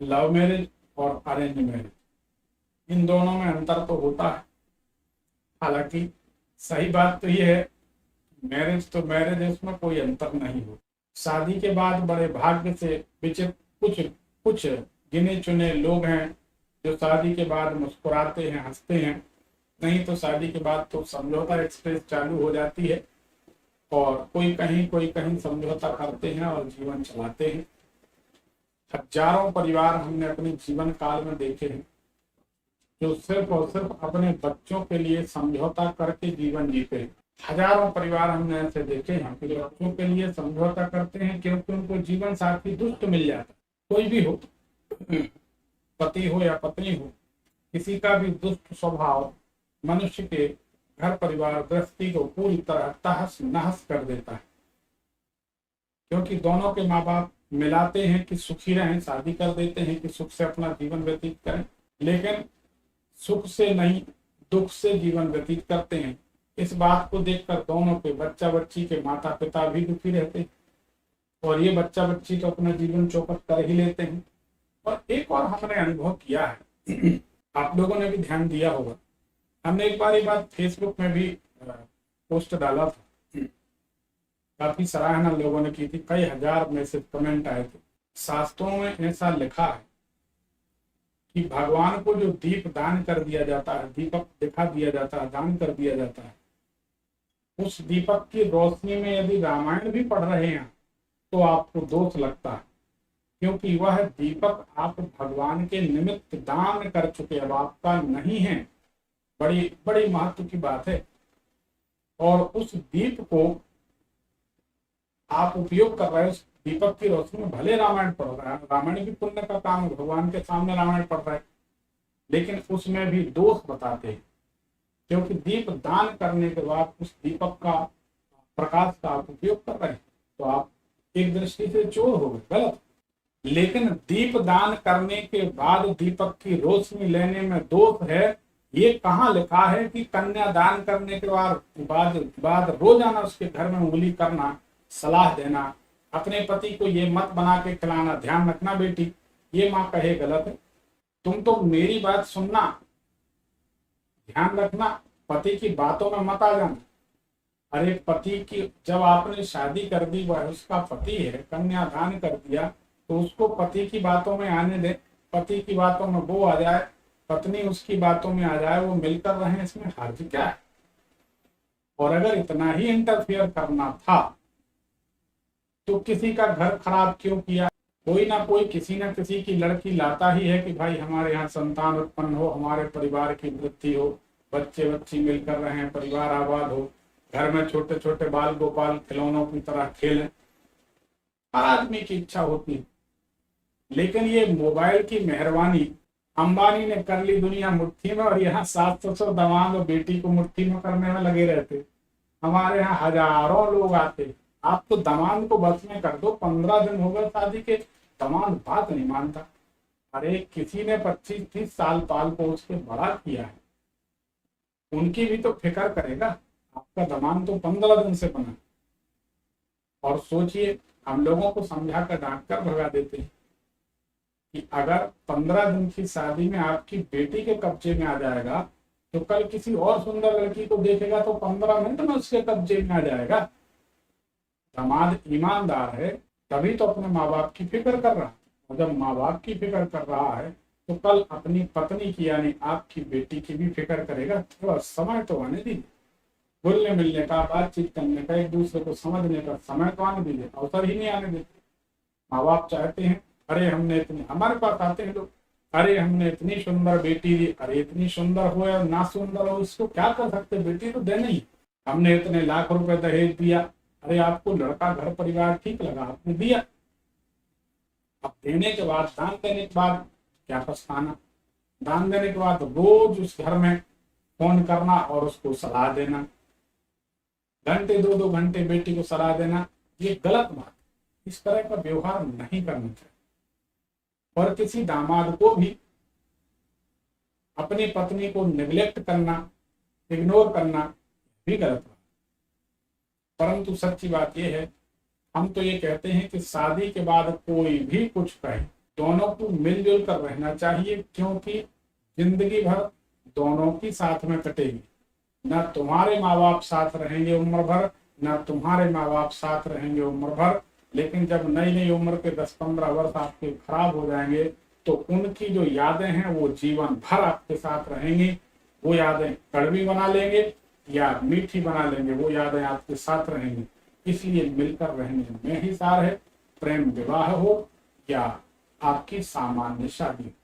Love marriage और arrange marriage, इन दोनों में अंतर तो होता है। हालांकि सही बात तो ये है, मैरिज तो मैरिज है, इसमें कोई अंतर नहीं हो। शादी के बाद बड़े भाग्य से विचित्र कुछ कुछ गिने चुने लोग हैं जो शादी के बाद मुस्कुराते हैं, हंसते हैं। नहीं तो शादी के बाद तो समझौता एक्सप्रेस चालू हो जाती है और कोई कहीं समझौता करते हैं और जीवन चलाते हैं। हजारों परिवार हमने अपने जीवन काल में देखे हैं जो सिर्फ और सिर्फ अपने बच्चों के लिए समझौता करके जीवन जीते हैं। हजारों परिवार हमने ऐसे देखे हैं कि बच्चों के लिए समझौता करते हैं क्योंकि उनको जीवन साथी दुष्ट मिल जाता है। कोई भी हो, पति हो या पत्नी हो, किसी का भी दुष्ट स्वभाव मनुष्य के घर परिवार गृहस्थी को पूरी तरह तहस नहस कर देता है। क्योंकि दोनों के माँ बाप मिलाते हैं कि सुखी रहें, शादी कर देते हैं कि सुख से अपना जीवन व्यतीत करें, लेकिन सुख से नहीं दुख से जीवन व्यतीत करते हैं। इस बात को देखकर दोनों के बच्चा बच्ची के माता पिता भी दुखी रहते हैं और ये बच्चा बच्ची तो अपना जीवन चौपट कर ही लेते हैं। और एक और हमने अनुभव किया है, आप लोगों ने भी ध्यान दिया होगा, हमने एक बार ये बात फेसबुक में भी पोस्ट डाला था, काफी सराहना लोगों ने की थी, कई हजार मैसेज कमेंट आए थे। शास्त्रों में ऐसा लिखा है कि भगवान को जो दीप दान कर दिया जाता है, दीपक दिखा दिया जाता है, दान कर दिया जाता है, उस दीपक की रोशनी में यदि रामायण भी पढ़ रहे हैं तो आपको दोष लगता है, क्योंकि वह दीपक आप भगवान के निमित्त दान कर चुके, अब आपका नहीं है। बड़ी बड़ी महत्व की बात है। और उस दीप को आप उपयोग कर रहे हैं, उस दीपक की रोशनी में भले रामायण पढ़ रहा है, रामायण भी पुण्य का काम है, भगवान के सामने रामायण पढ़ रहा है, लेकिन उसमें भी दोष बताते हैं, क्योंकि दीप दान करने के बाद उस दीपक का प्रकाश का आप उपयोग कर रहे हैं तो आप एक दृष्टि से चोर हो गए, गलत। लेकिन दीप दान करने के बाद दीपक की रोशनी लेने में दोष है, ये कहाँ लिखा है कि कन्या दान करने के बाद रोजाना उसके घर में उंगली करना, सलाह देना, अपने पति को ये मत बना के खिलाना, ध्यान रखना बेटी, ये माँ कहे गलत है, तुम तो मेरी बात सुनना, ध्यान रखना, पति की बातों में मत आ जाना। अरे पति की जब आपने शादी कर दी, वह उसका पति है, कन्यादान कर दिया, तो उसको पति की बातों में आने दे। पति की बातों में वो आ जाए, पत्नी उसकी बातों में आ जाए, वो मिलकर रहे, इसमें हर्ज क्या है। और अगर इतना ही इंटरफियर करना था तो किसी का घर खराब क्यों किया। कोई ना कोई किसी ना किसी की लड़की लाता ही है कि भाई हमारे यहाँ संतान उत्पन्न हो, हमारे परिवार की वृद्धि हो, बच्चे बच्ची मिलकर रहें, परिवार आबाद हो, घर में छोटे छोटे बाल गोपाल खिलौनों की तरह खेलें। हर आदमी की इच्छा होती है, लेकिन ये मोबाइल की मेहरबानी, अंबानी ने कर ली दुनिया मुट्ठी में और यहाँ 700 दामाद और बेटी को मुट्ठी में करने में लगे रहते। हमारे यहाँ हजारों लोग आते, आप तो दामाद को बस में कर दो, 15 दिन हो गए शादी के, दामाद बात नहीं मानता। अरे किसी ने 25-30 साल पाल पोस के बड़ा किया है, उनकी भी तो फिक्र करेगा। आपका दामाद तो 15 दिन से बना। और सोचिए, हम लोगों को समझा कर डांट कर भगा देते हैं कि अगर 15 दिन की शादी में आपकी बेटी के कब्जे में आ जाएगा तो कल किसी और सुंदर लड़की को देखेगा तो 15 मिनट में उसके कब्जे में आ जाएगा। दामाद ईमानदार है तभी तो अपने माँ बाप की फिक्र कर रहा है, और जब माँ बाप की फिक्र कर रहा है तो कल अपनी पत्नी की यानी आपकी बेटी की भी फिक्र करेगा। थोड़ा समय तो आने दीजिए, घुलने मिलने का, बातचीत करने का, एक दूसरे को समझने का समय तो आने दीजिए, अवसर ही नहीं आने देते। माँ बाप चाहते हैं, अरे हमने इतनी, हमारे पास आते हैं लोग, अरे हमने इतनी सुंदर बेटी दी, अरे इतनी सुंदर हो या ना सुंदर हो उसको क्या कर सकते, बेटी तो देनी ही। हमने इतने लाख रुपए दहेज दिया, अरे आपको लड़का घर परिवार ठीक लगा, आपने दिया। अब देने के बाद, दान देने के बाद क्या पछताना। दान देने के बाद रोज उस घर में फोन करना और उसको सलाह देना, घंटे 2-2 घंटे बेटी को सलाह देना, ये गलत बात। इस तरह का व्यवहार नहीं करना चाहिए। और किसी दामाद को भी अपनी पत्नी को निग्लेक्ट करना, इग्नोर करना भी गलत बात। परंतु सच्ची बात यह है, हम तो ये कहते हैं कि शादी के बाद कोई भी कुछ कहे, दोनों को मिलजुल कर रहना चाहिए, क्योंकि जिंदगी भर दोनों की साथ में कटेगी। न तुम्हारे माँ बाप साथ रहेंगे उम्र भर, न तुम्हारे माँ बाप साथ रहेंगे उम्र भर, लेकिन जब नई नई उम्र के 10-15 वर्ष आपके खराब हो जाएंगे तो उनकी जो यादें हैं वो जीवन भर आपके साथ रहेंगी। वो यादें कड़वी बना लेंगे या मीठी बना लेंगे, वो यादें आपके साथ रहेंगी। इसलिए मिलकर रहने में ही सार है। प्रेम विवाह हो या आपकी सामान्य शादी।